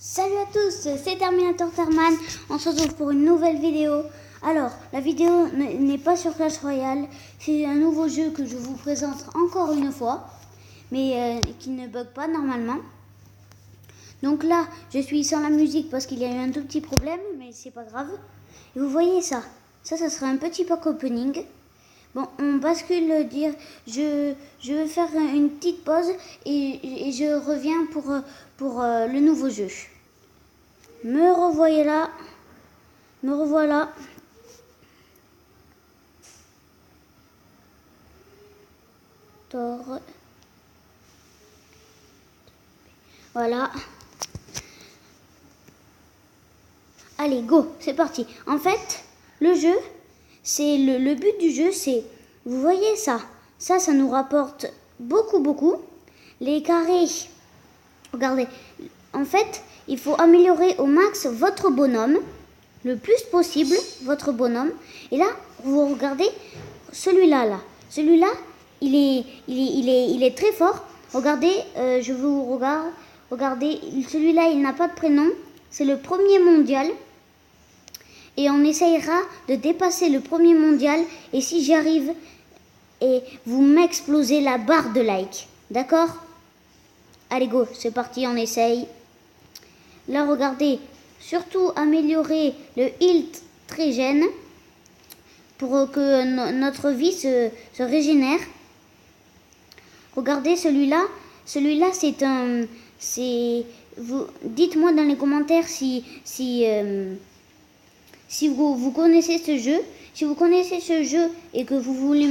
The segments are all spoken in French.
Salut à tous, c'est Terminator Tarman. On se retrouve pour une nouvelle vidéo. Alors, la vidéo n'est pas sur Clash Royale. C'est un nouveau jeu que je vous présente encore une fois, mais qui ne bug pas normalement. Donc là, je suis sans la musique parce qu'il y a eu un tout petit problème, mais c'est pas grave. Et vous voyez ça sera un petit pack opening. Bon, on bascule dire, je vais faire une petite pause et je reviens pour le nouveau jeu. Me revoilà. Tor. Voilà. Allez, go, c'est parti. En fait, le jeu, c'est le but du jeu, c'est, vous voyez ça nous rapporte beaucoup. Les carrés, regardez, en fait, il faut améliorer au max votre bonhomme, le plus possible, votre bonhomme. Et là, vous regardez celui-là, il est très fort. Regardez, je vous regarde. Regardez, celui-là, il n'a pas de prénom. C'est le premier mondial. Et on essayera de dépasser le premier mondial. Et si j'y arrive, et vous m'explosez la barre de like. D'accord? Allez, go, c'est parti, on essaye. Là, regardez, surtout améliorer le health très gêne pour que notre vie se régénère. Regardez celui-là, dites-moi dans les commentaires si vous connaissez ce jeu. Si vous connaissez ce jeu et que vous voulez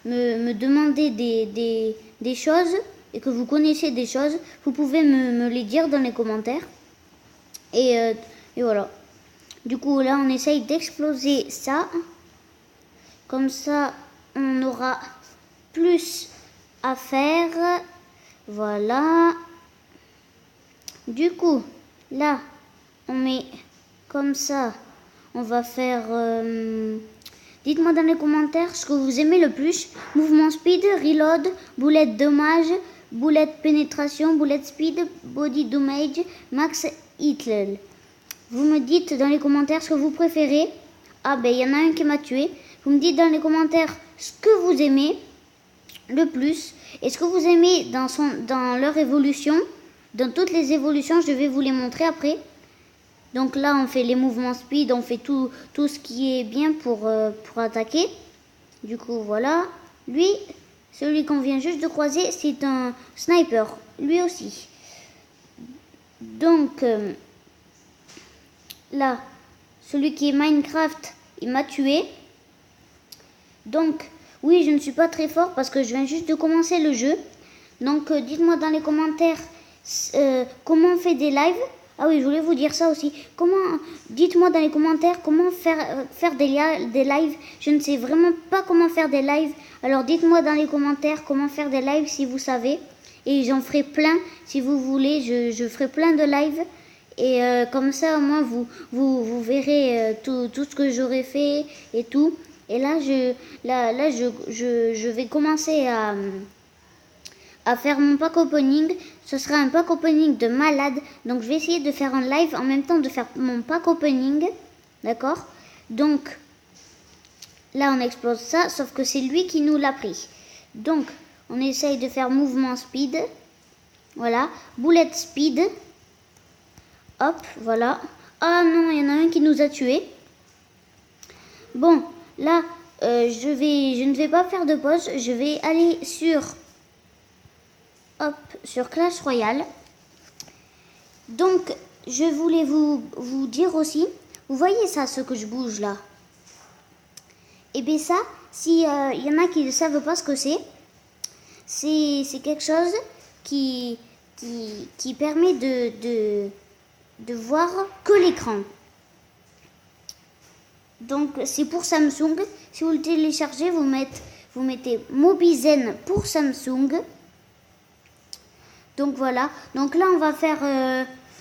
me demander des choses et que vous connaissez des choses, vous pouvez me les dire dans les commentaires. Et voilà. Du coup, là, on essaye d'exploser ça. Comme ça, on aura plus à faire. Voilà. Du coup, là, on met comme ça. On va faire... dites-moi dans les commentaires ce que vous aimez le plus. Mouvement speed, reload, boulette dommage, boulette pénétration, boulette speed, body damage, max hit. Vous me dites dans les commentaires ce que vous préférez. Ah ben il y en a un qui m'a tué. Vous me dites dans les commentaires ce que vous aimez le plus. Et ce que vous aimez dans leur évolution. Dans toutes les évolutions, je vais vous les montrer après. Donc là, on fait les mouvements speed, on fait tout ce qui est bien pour attaquer. Du coup, voilà. Lui, celui qu'on vient juste de croiser, c'est un sniper. Lui aussi. Donc, là, celui qui est Minecraft, il m'a tué. Donc, oui, je ne suis pas très fort parce que je viens juste de commencer le jeu. Donc, dites-moi dans les commentaires comment on fait des lives. Ah oui, je voulais vous dire ça aussi. Dites-moi dans les commentaires comment faire des lives. Je ne sais vraiment pas comment faire des lives. Alors dites-moi dans les commentaires comment faire des lives si vous savez. Et j'en ferai plein si vous voulez. Je ferai plein de lives. Et comme ça, au moins, vous verrez tout ce que j'aurai fait et tout. Et là, je vais commencer à faire mon pack opening. Ce sera un pack opening de malade. Donc je vais essayer de faire un live en même temps de faire mon pack opening. D'accord? Donc là on explose ça. Sauf que c'est lui qui nous l'a pris. Donc on essaye de faire mouvement speed. Voilà. Boulette speed. Hop, voilà. Ah non, il y en a un qui nous a tués. Bon, là je ne vais pas faire de pause. Je vais aller sur Clash Royale. Donc, je voulais vous dire aussi, vous voyez ça, ce que je bouge là? Et bien ça, si y en a qui ne savent pas ce que c'est quelque chose qui permet de voir que l'écran. Donc, c'est pour Samsung. Si vous le téléchargez, vous mettez Mobizen pour Samsung. Donc voilà, donc là on va faire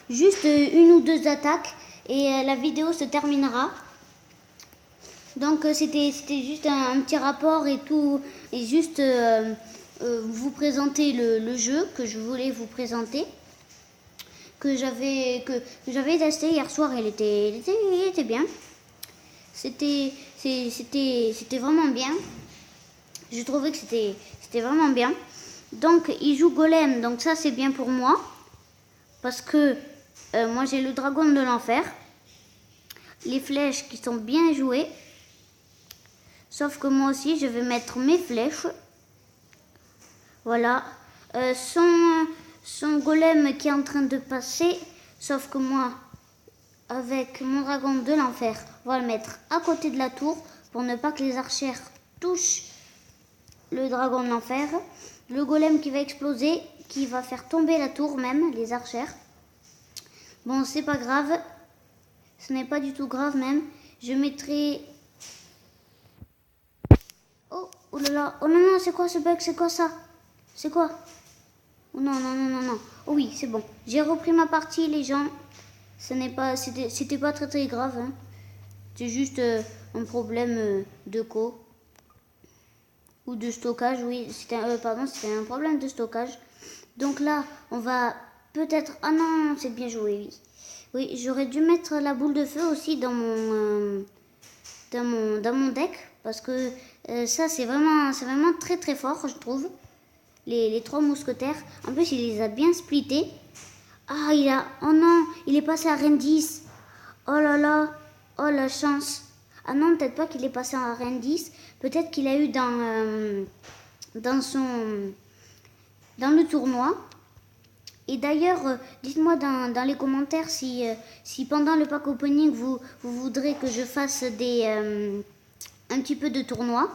juste une ou deux attaques et la vidéo se terminera. Donc c'était juste un petit rapport et tout, et juste vous présenter le jeu que je voulais vous présenter. que j'avais testé hier soir. Il était bien. C'était vraiment bien. Je trouvais que c'était vraiment bien. Donc il joue golem, donc ça c'est bien pour moi. Parce que moi j'ai le dragon de l'enfer. Les flèches qui sont bien jouées. Sauf que moi aussi je vais mettre mes flèches. Voilà. Son golem qui est en train de passer. Sauf que moi, avec mon dragon de l'enfer, on va le mettre à côté de la tour. Pour ne pas que les archères touchent le dragon de l'enfer. Le golem qui va exploser. Qui va faire tomber la tour même, les archères. Bon, c'est pas grave. Ce n'est pas du tout grave même. Je mettrai... Oh là là. Oh non, non, c'est quoi ce bug? C'est quoi ça? C'est quoi? Oh non, non, non, non, non. Oh oui, c'est bon. J'ai repris ma partie, les gens. C'était pas très très grave. Hein. C'est juste un problème de co. Ou de stockage, oui. C'était un problème de stockage. Donc là, on va peut-être... Ah non, c'est bien joué, oui. Oui, j'aurais dû mettre la boule de feu aussi dans mon deck. Parce que ça, c'est vraiment très très fort, je trouve. Les trois mousquetaires. En plus, il les a bien splittés. Ah, oh non, il est passé à reine 10. Oh là là. Oh, la chance. Ah non, peut-être pas qu'il est passé à reine 10. Peut-être qu'il a eu dans le tournoi. Et d'ailleurs, dites-moi dans les commentaires si pendant le pack opening, vous voudrez que je fasse un petit peu de tournoi.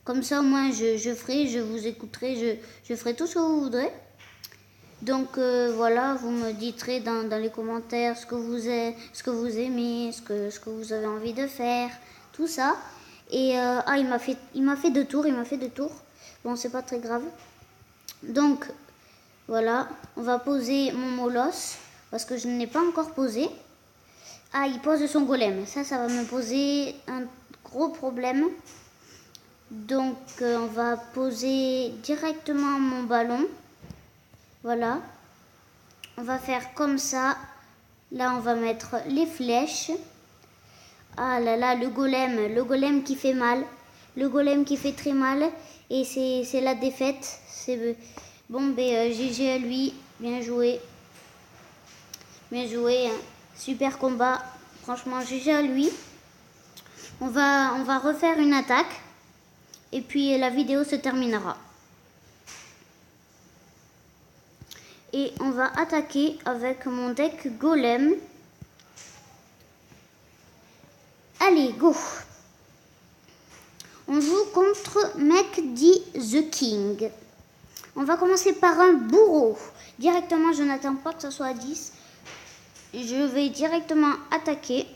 Comme ça, au moins, je vous écouterai, je ferai tout ce que vous voudrez. Donc, voilà, vous me direz dans les commentaires ce que vous aimez, ce que vous avez envie de faire, tout ça. Et, il m'a fait 2 tours, Bon, c'est pas très grave. Donc, voilà, on va poser mon molosse, parce que je ne l'ai pas encore posé. Ah, il pose son golem. Ça va me poser un gros problème. Donc, on va poser directement mon ballon. Voilà. On va faire comme ça. Là, on va mettre les flèches. Ah là là, le golem qui fait mal. Le golem qui fait très mal. Et c'est la défaite. Bon, GG à lui. Bien joué. Bien joué. Hein. Super combat. Franchement, GG à lui. On va refaire une attaque. Et puis la vidéo se terminera. Et on va attaquer avec mon deck golem. Allez, go. On joue contre Mekdi the King. On va commencer par un bourreau. Directement, je n'attends pas que ça soit à 10. Je vais directement attaquer.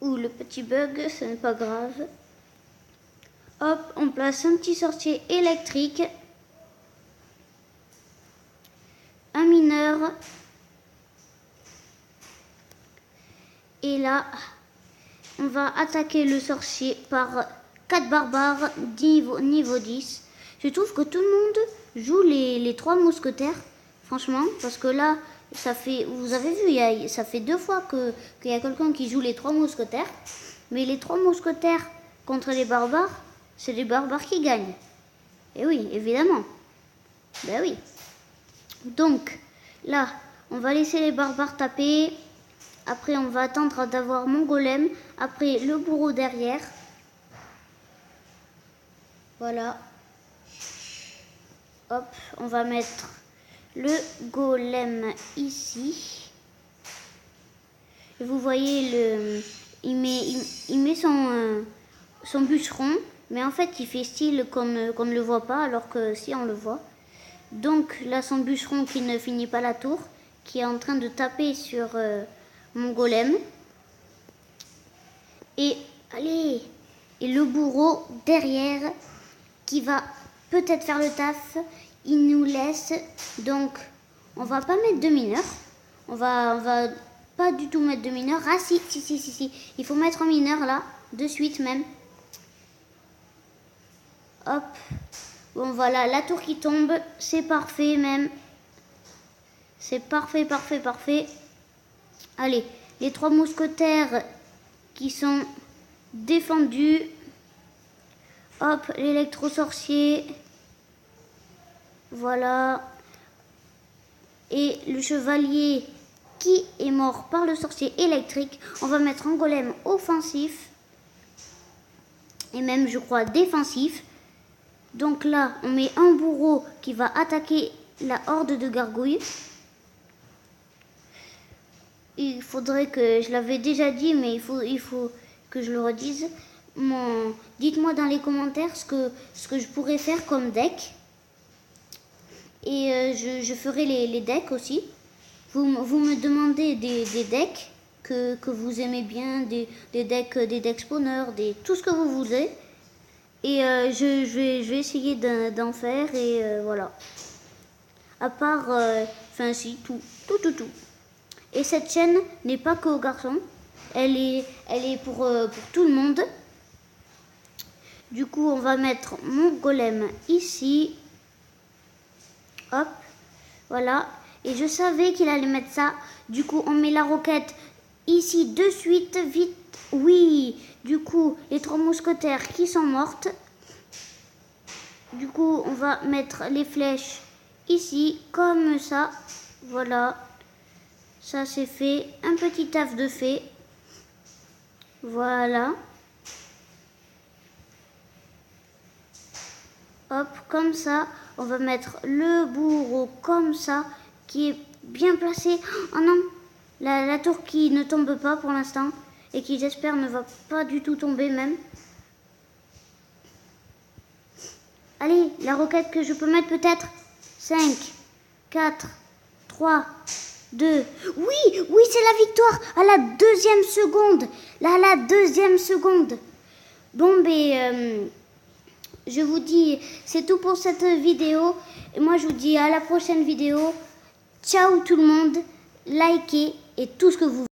Ouh, le petit bug, ce n'est pas grave. Hop, on place un petit sorcier électrique. Un mineur. Et là, on va attaquer le sorcier par 4 barbares niveau 10. Je trouve que tout le monde joue les 3 mousquetaires, franchement, parce que là, vous avez vu, ça fait 2 fois qu'il y a quelqu'un qui joue les 3 mousquetaires. Mais les 3 mousquetaires contre les barbares, c'est les barbares qui gagnent. Et oui, évidemment. Ben oui. Donc, là, on va laisser les barbares taper. Après, on va attendre d'avoir mon golem. Après, le bourreau derrière. Voilà. Hop, on va mettre le golem ici. Et vous voyez, il met son bûcheron. Mais en fait, il fait style qu'on ne le voit pas, alors que si, on le voit. Donc, là, son bûcheron qui ne finit pas la tour, qui est en train de taper sur mon golem. Et, allez, et le bourreau derrière, qui va peut-être faire le taf. Il nous laisse, donc, on va pas mettre de mineur. On va pas du tout mettre de mineur. Ah, si. Il faut mettre un mineur, là, de suite même. Hop. Bon, voilà, la tour qui tombe, c'est parfait même. C'est parfait, parfait, parfait. Allez, les 3 mousquetaires qui sont défendus. Hop, l'électro-sorcier. Voilà. Et le chevalier qui est mort par le sorcier électrique. On va mettre un golem offensif. Et même, je crois, défensif. Donc là, on met un bourreau qui va attaquer la horde de gargouilles. Il faudrait que, je l'avais déjà dit, mais il faut que je le redise. Dites-moi dans les commentaires ce que je pourrais faire comme deck. Et je ferai les decks aussi. Vous me demandez des decks que vous aimez bien, des decks spawners, tout ce que vous voulez. Et je vais essayer d'en faire et voilà. À part, enfin si, tout. Et cette chaîne n'est pas que aux garçons. Elle est pour tout le monde. Du coup, on va mettre mon golem ici. Hop, voilà. Et je savais qu'il allait mettre ça. Du coup, on met la roquette ici de suite, vite. Oui, du coup, les 3 mousquetaires qui sont mortes. Du coup, on va mettre les flèches ici, comme ça. Voilà. Ça, c'est fait. Un petit taf de fait. Voilà. Hop, comme ça. On va mettre le bourreau comme ça, qui est bien placé. Oh non, la tour qui ne tombe pas pour l'instant et qui j'espère ne va pas du tout tomber même. Allez, la roquette que je peux mettre peut-être. 5, 4, 3, 2. Oui, c'est la victoire à la 2e seconde. Là, à la 2e seconde. Bon, ben, je vous dis, c'est tout pour cette vidéo. Et moi, je vous dis à la prochaine vidéo. Ciao tout le monde. Likez et tout ce que vous voulez.